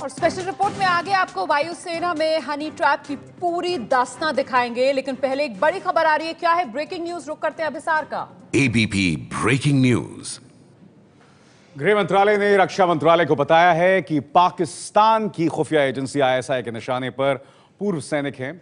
और special report में आगे आपको वायुसेना में हनी ट्रैप की पूरी दास्तां दिखाएंगे, लेकिन पहले एक बड़ी खबर आ रही है। क्या है ब्रेकिंग न्यूज, रुक करते हैं अभिसार का। ABP breaking news. गृह मंत्रालय ने रक्षा मंत्रालय को बताया है कि पाकिस्तान की खुफिया एजेंसी आईएसआई के निशाने पर पूर्व सैनिक हैं।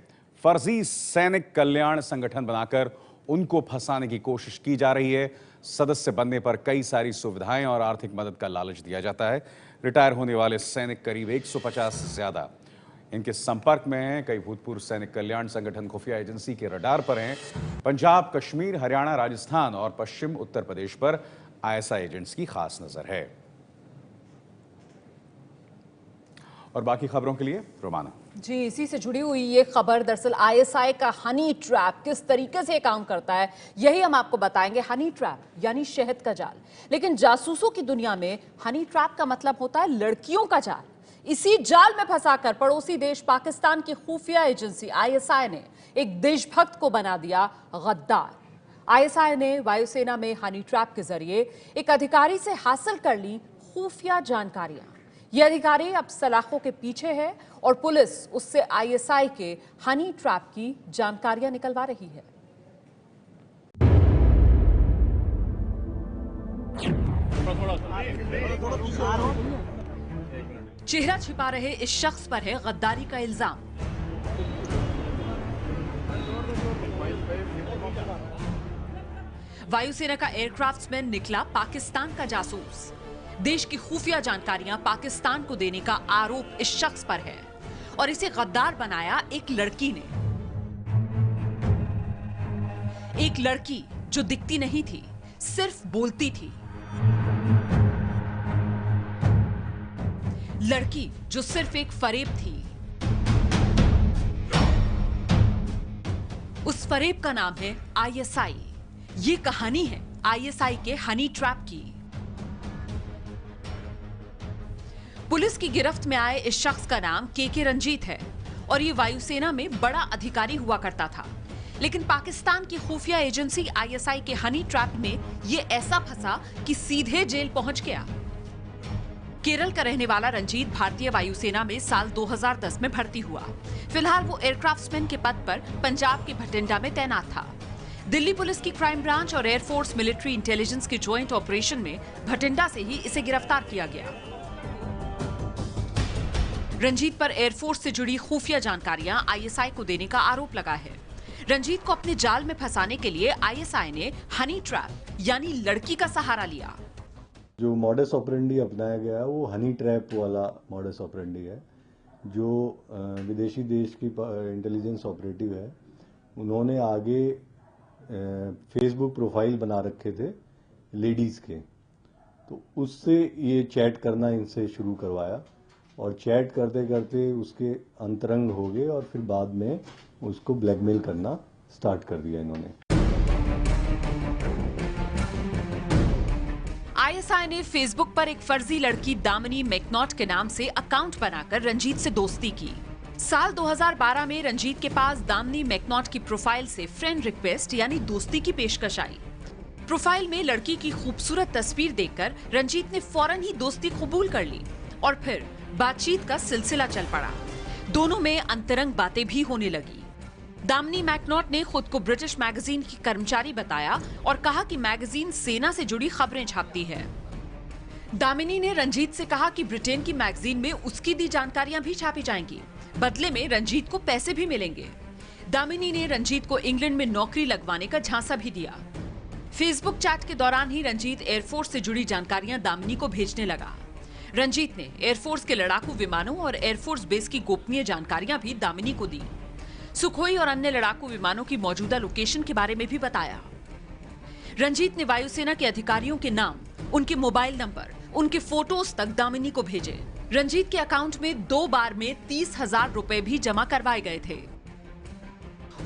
फर्जी सैनिक कल्याण संगठन बनाकर उनको फंसाने की कोशिश की जा रही है। सदस्य बनने पर कई सारी सुविधाएं और आर्थिक मदद का लालच दिया जाता है। रिटायर होने वाले सैनिक करीब 150 से ज्यादा इनके संपर्क में हैं। कई भूतपूर्व सैनिक कल्याण संगठन खुफिया एजेंसी के रडार पर हैं। पंजाब, कश्मीर, हरियाणा, राजस्थान और पश्चिम उत्तर प्रदेश पर आईएसआई एजेंट्स की खास नजर है। और बाकी खबरों के लिए रोमाना जी, इसी से जुड़ी हुई ये खबर, दरअसल आईएसआई का हनी ट्रैप किस तरीके से काम करता है यही हम आपको बताएंगे। हनी ट्रैप यानी शहद का जाल, लेकिन जासूसों की दुनिया में हनी ट्रैप का मतलब होता है लड़कियों का जाल। इसी जाल में फंसाकर पड़ोसी देश पाकिस्तान की खुफिया एजेंसी आईएसआई ने एक देशभक्त को बना दिया गद्दार। आईएसआई ने वायुसेना में हनी ट्रैप के जरिए एक अधिकारी से हासिल कर ली खुफिया जानकारियां। यह अधिकारी अब सलाखों के पीछे है और पुलिस उससे आईएसआई के हनी ट्रैप की जानकारियां निकलवा रही है। चेहरा छिपा रहे इस शख्स पर है गद्दारी का इल्जाम। वायुसेना का एयरक्राफ्ट्समैन निकला पाकिस्तान का जासूस। देश की खुफिया जानकारियां पाकिस्तान को देने का आरोप इस शख्स पर है और इसे गद्दार बनाया एक लड़की ने। एक लड़की जो दिखती नहीं थी, सिर्फ बोलती थी। लड़की जो सिर्फ एक फरेब थी। उस फरेब का नाम है आईएसआई। ये कहानी है आईएसआई के हनी ट्रैप की। पुलिस की गिरफ्त में आए इस शख्स का नाम के रंजीत है और ये वायुसेना में बड़ा अधिकारी हुआ करता था। लेकिन पाकिस्तान की खुफिया एजेंसी आईएसआई के हनी ट्रैप में ये ऐसा फंसा कि सीधे जेल पहुंच गया। केरल का रहने वाला रंजीत भारतीय वायुसेना में साल 2010 में भर्ती हुआ। फिलहाल वो एयरक्राफ्ट्समैन के पद पर पंजाब के भटिंडा में तैनात था। दिल्ली पुलिस की क्राइम ब्रांच और एयरफोर्स मिलिट्री इंटेलिजेंस के ज्वाइंट ऑपरेशन में भटिंडा से ही इसे गिरफ्तार किया गया। रंजीत पर एयरफोर्स से जुड़ी खुफिया जानकारियां आईएसआई को देने का आरोप लगा है। रंजीत को अपने जाल में फंसाने के लिए आईएसआई ने हनी ट्रैप यानी लड़की का सहारा लिया। जो मॉडस ऑपरेंडी अपनाया गया है वो हनी ट्रैप वाला मॉडस ऑपरेंडी है। जो विदेशी देश की इंटेलिजेंस ऑपरेटिव है, उन्होंने आगे फेसबुक प्रोफाइल बना रखे थे लेडीज के, तो उससे ये चैट करना इनसे शुरू करवाया और चैट करते करते उसके अंतरंग हो गए और फिर बाद में उसको ब्लैकमेल करना स्टार्ट कर दिया इन्होंने। आईएसआई ने फेसबुक पर एक फर्जी लड़की दामिनी मैकनॉट के नाम से अकाउंट बनाकर रंजीत से दोस्ती की। साल 2012 में रंजीत के पास दामिनी मैकनॉट की प्रोफाइल से फ्रेंड रिक्वेस्ट यानी दोस्ती की पेशकश आई। प्रोफाइल में लड़की की खूबसूरत तस्वीर देखकर रंजीत ने फौरन ही दोस्ती कबूल कर ली और फिर बातचीत का सिलसिला चल पड़ा। दोनों में अंतरंग बातें भी होने लगी। दामिनी मैकनॉट ने खुद को ब्रिटिश मैगजीन की कर्मचारी बताया और कहा कि मैगजीन सेना से जुड़ी खबरें छापती है। दामिनी ने रंजीत से कहा कि ब्रिटेन की मैगजीन में उसकी दी जानकारियां भी छापी जाएंगी, बदले में रंजीत को पैसे भी मिलेंगे। दामिनी ने रंजीत को इंग्लैंड में नौकरी लगवाने का झांसा भी दिया। फेसबुक चैट के दौरान ही रंजीत एयरफोर्स से जुड़ी जानकारियां दामिनी को भेजने लगा। रंजीत ने एयरफोर्स के लड़ाकू विमानों और एयरफोर्स बेस की गोपनीय जानकारियां भी दामिनी को दी। सुखोई और अन्य लड़ाकू विमानों की मौजूदा लोकेशन के बारे में भी बताया। रंजीत ने वायुसेना के अधिकारियों के नाम, उनके मोबाइल नंबर, उनके फोटोज तक दामिनी को भेजे। रंजीत के अकाउंट में 2 बार में 30,000 रुपए भी जमा करवाए गए थे।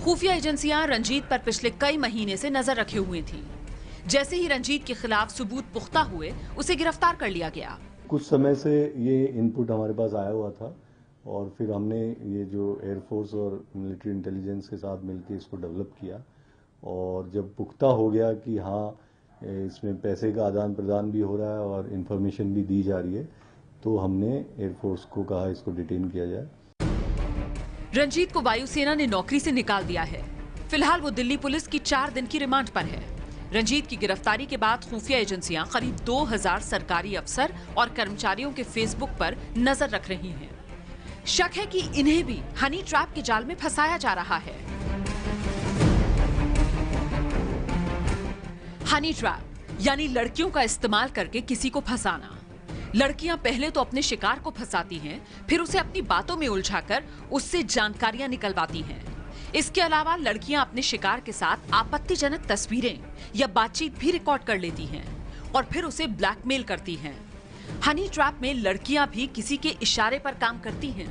खुफिया एजेंसियां रंजीत पर पिछले कई महीने से नजर रखे हुए थी। जैसे ही रंजीत के खिलाफ सबूत पुख्ता हुए, उसे गिरफ्तार कर लिया गया। कुछ समय से ये इनपुट हमारे पास आया हुआ था और फिर हमने ये जो एयरफोर्स और मिलिट्री इंटेलिजेंस के साथ मिलकर इसको डेवलप किया और जब पुख्ता हो गया कि हाँ इसमें पैसे का आदान प्रदान भी हो रहा है और इन्फॉर्मेशन भी दी जा रही है, तो हमने एयरफोर्स को कहा इसको डिटेन किया जाए। रंजीत को वायुसेना ने नौकरी से निकाल दिया है। फिलहाल वो दिल्ली पुलिस की 4 दिन की रिमांड पर है। रंजीत की गिरफ्तारी के बाद खुफिया एजेंसियां करीब 2000 सरकारी अफसर और कर्मचारियों के फेसबुक पर नजर रख रही हैं। शक है कि इन्हें भी हनी ट्रैप के जाल में फंसाया जा रहा है। हनी ट्रैप यानी लड़कियों का इस्तेमाल करके किसी को फंसाना। लड़कियां पहले तो अपने शिकार को फंसाती हैं, फिर उसे अपनी बातों में उलझाकर उससे जानकारियां निकलवाती हैं। इसके अलावा लड़कियां अपने शिकार के साथ आपत्तिजनक तस्वीरें या बातचीत भी रिकॉर्ड कर लेती हैं और फिर उसे ब्लैकमेल करती हैं। हनी ट्रैप में लड़कियां भी किसी के इशारे पर काम करती हैं।